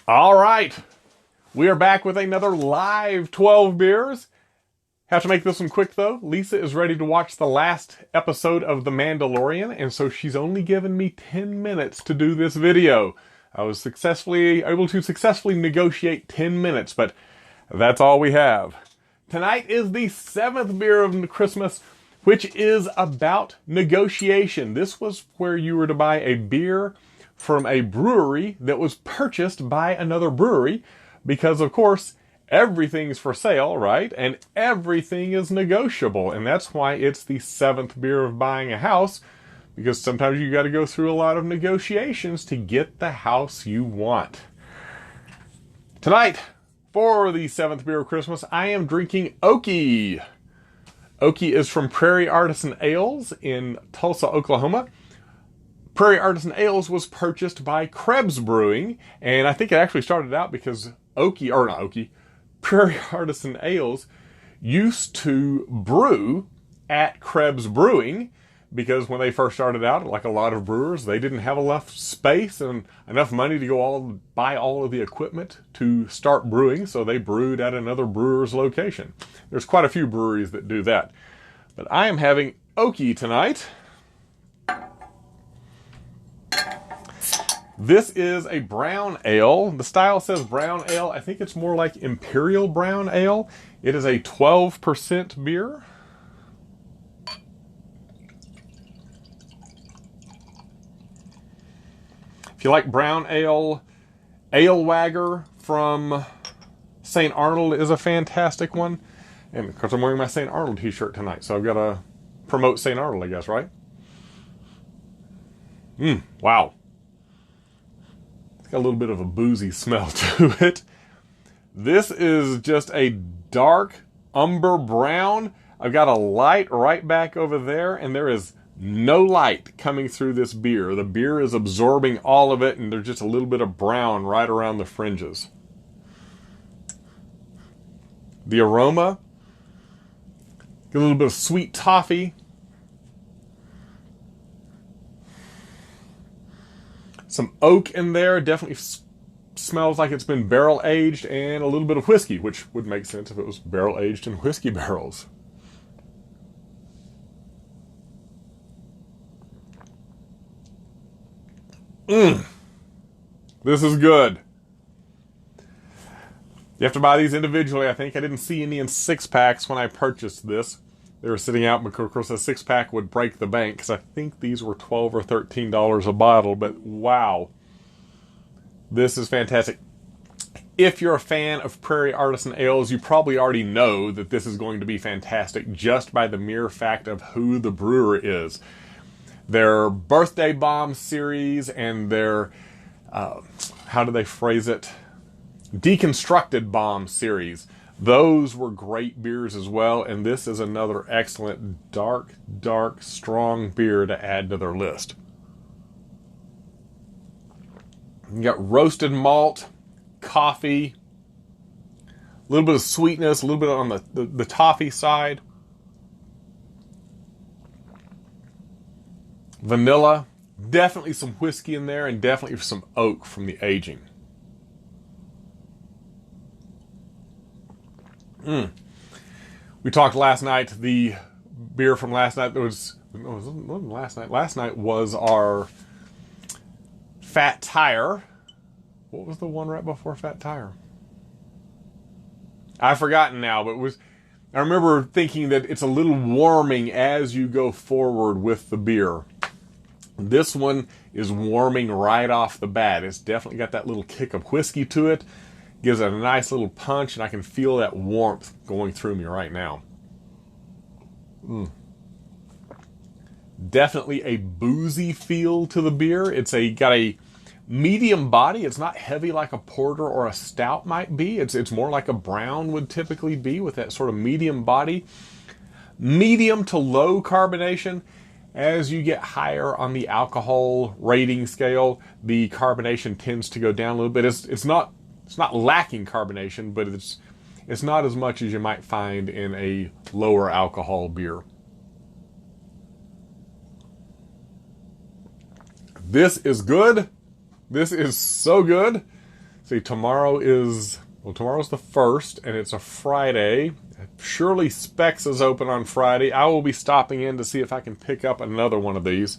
All right, we are back with another live 12 beers. Have to make this one quick though. Lisa is ready to watch the last episode of The Mandalorian, and so she's only given me 10 minutes to do this video. I was able to successfully negotiate 10 minutes, but that's all we have. Tonight is the 7th beer of Christmas, which is about negotiation. This was where you were to buy a beer from a brewery that was purchased by another brewery, because of course everything's for sale, right? And everything is negotiable, and that's why it's the 7th beer of buying a house, because sometimes you got to go through a lot of negotiations to get the house you want. Tonight, for the 7th beer of Christmas, I am drinking Okie. Okie is from Prairie Artisan Ales in Tulsa, Oklahoma. Prairie Artisan Ales was purchased by Krebs Brewing, and I think it actually started out because Prairie Artisan Ales used to brew at Krebs Brewing, because when they first started out, like a lot of brewers, they didn't have enough space and enough money to go buy all of the equipment to start brewing, so they brewed at another brewer's location. There's quite a few breweries that do that. But I am having Okie tonight. This is a brown ale. The style says brown ale. I think it's more like Imperial Brown Ale. It is a 12% beer. If you like brown ale, Ale Wagger from St. Arnold is a fantastic one. And of course I'm wearing my St. Arnold t-shirt tonight, so I've got to promote St. Arnold, I guess, right? Wow. It's got a little bit of a boozy smell to it. This is just a dark umber brown. I've got a light right back over there, and there is no light coming through this beer. The beer is absorbing all of it, and there's just a little bit of brown right around the fringes. The aroma, get a little bit of sweet toffee. Some oak in there, definitely smells like it's been barrel aged, and a little bit of whiskey, which would make sense if it was barrel aged in whiskey barrels. This is good. You have to buy these individually, I think. I didn't see any in 6-packs when I purchased this. They were sitting out because, of course, a 6-pack would break the bank, because I think these were $12 or $13 a bottle, but wow. This is fantastic. If you're a fan of Prairie Artisan Ales, you probably already know that this is going to be fantastic just by the mere fact of who the brewer is. Their Birthday Bomb series and their, how do they phrase it? Deconstructed Bomb series. Those were great beers as well, and this is another excellent dark, strong beer to add to their list. You got roasted malt, coffee, a little bit of sweetness, a little bit on the toffee side. Vanilla, definitely some whiskey in there, and definitely some oak from the aging. We talked last night, the beer from last night, last night was our Fat Tire. What was the one right before Fat Tire? I've forgotten now, but I remember thinking that it's a little warming as you go forward with the beer. This one is warming right off the bat. It's definitely got that little kick of whiskey to it. Gives it a nice little punch, and I can feel that warmth going through me right now. Definitely a boozy feel to the beer. It's got a medium body. It's not heavy like a porter or a stout might be. It's more like a brown would typically be, with that sort of medium body. Medium to low carbonation. As you get higher on the alcohol rating scale, the carbonation tends to go down a little bit. It's not lacking carbonation, but it's not as much as you might find in a lower alcohol beer. This is good. This is so good. See, tomorrow's the 1st, and it's a Friday. Surely Specs is open on Friday. I will be stopping in to see if I can pick up another one of these.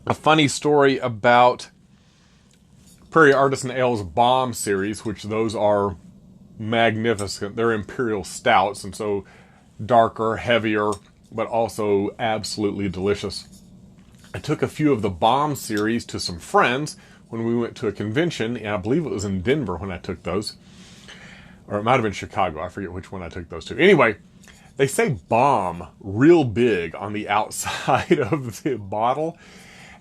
A funny story about Prairie Artisan Ale's Bomb series, which those are magnificent. They're imperial stouts, and so darker, heavier, but also absolutely delicious. I took a few of the Bomb series to some friends when we went to a convention, and I believe it was in Denver when I took those. Or it might have been Chicago. I forget which one I took those to. Anyway, they say bomb real big on the outside of the bottle.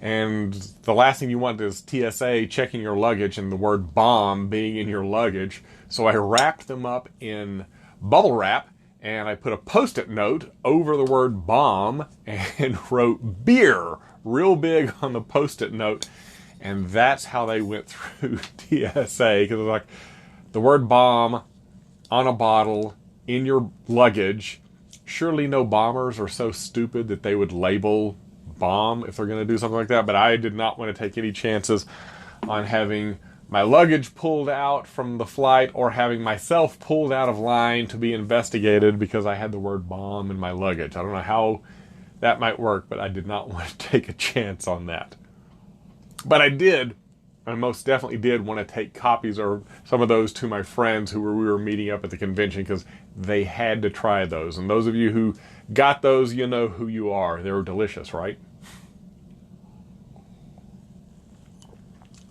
And the last thing you want is TSA checking your luggage and the word bomb being in your luggage. So I wrapped them up in bubble wrap, and I put a Post-it note over the word bomb and wrote beer real big on the Post-it note. And that's how they went through TSA, because like the word bomb on a bottle in your luggage. Surely no bombers are so stupid that they would label bomb if they're going to do something like that. But I did not want to take any chances on having my luggage pulled out from the flight or having myself pulled out of line to be investigated because I had the word bomb in my luggage. I don't know how that might work, but I did not want to take a chance on that. But I most definitely did want to take copies or some of those to my friends we were meeting up at the convention, because they had to try those. And those of you who got those, you know who you are. They were delicious, right?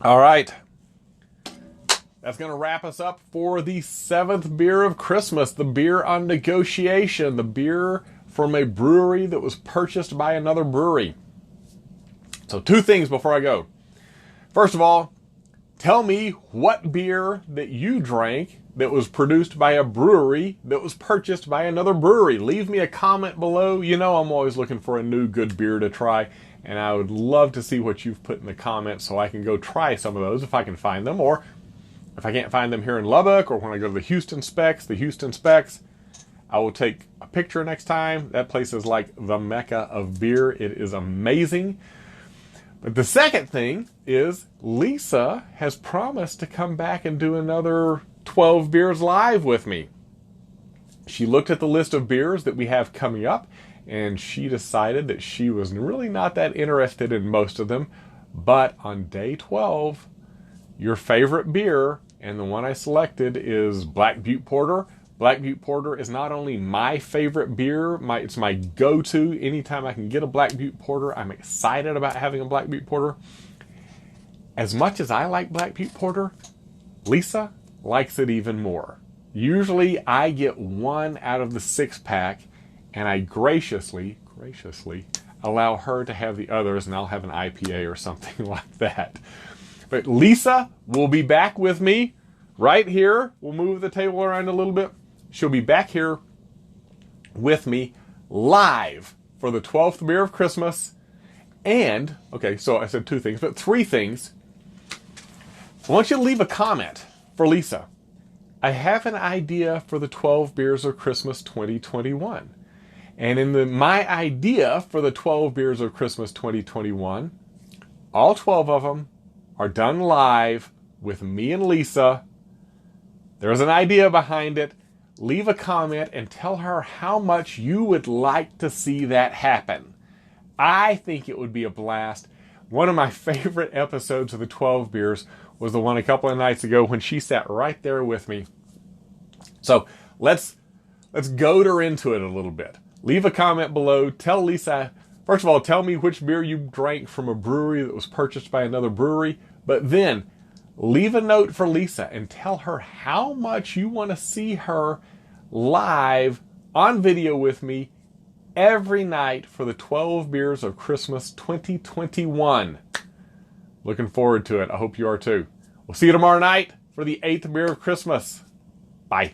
All right. That's going to wrap us up for the 7th beer of Christmas, the beer on negotiation, the beer from a brewery that was purchased by another brewery. So 2 things before I go. First of all, tell me what beer that you drank that was produced by a brewery that was purchased by another brewery. Leave me a comment below. You know I'm always looking for a new good beer to try, and I would love to see what you've put in the comments so I can go try some of those if I can find them, or if I can't find them here in Lubbock, or when I go to the Houston Specs, I will take a picture next time. That place is like the mecca of beer. It is amazing. But the second thing is Lisa has promised to come back and do another 12 beers live with me. She looked at the list of beers that we have coming up, and she decided that she was really not that interested in most of them. But on day 12, your favorite beer, and the one I selected, is Black Butte Porter. Black Butte Porter is not only my favorite beer, it's my go-to. Anytime I can get a Black Butte Porter, I'm excited about having a Black Butte Porter. As much as I like Black Butte Porter, Lisa likes it even more. Usually I get 1 out of the 6-pack, and I graciously allow her to have the others, and I'll have an IPA or something like that. But Lisa will be back with me right here. We'll move the table around a little bit. She'll be back here with me live for the 12th beer of Christmas. And, okay, so I said 2 things, but 3 things. I want you to leave a comment for Lisa. I have an idea for the 12 beers of Christmas 2021. And in my idea for the 12 beers of Christmas 2021, all 12 of them are done live with me and Lisa. There's an idea behind it. Leave a comment and tell her how much you would like to see that happen. I think it would be a blast. One of my favorite episodes of the 12 beers was the one a couple of nights ago when she sat right there with me. So let's goad her into it a little bit. Leave a comment below. Tell Lisa, first of all, tell me which beer you drank from a brewery that was purchased by another brewery. But then leave a note for Lisa and tell her how much you want to see her live on video with me every night for the 12 beers of Christmas 2021. Looking forward to it. I hope you are too. We'll see you tomorrow night for the 8th beer of Christmas. Bye.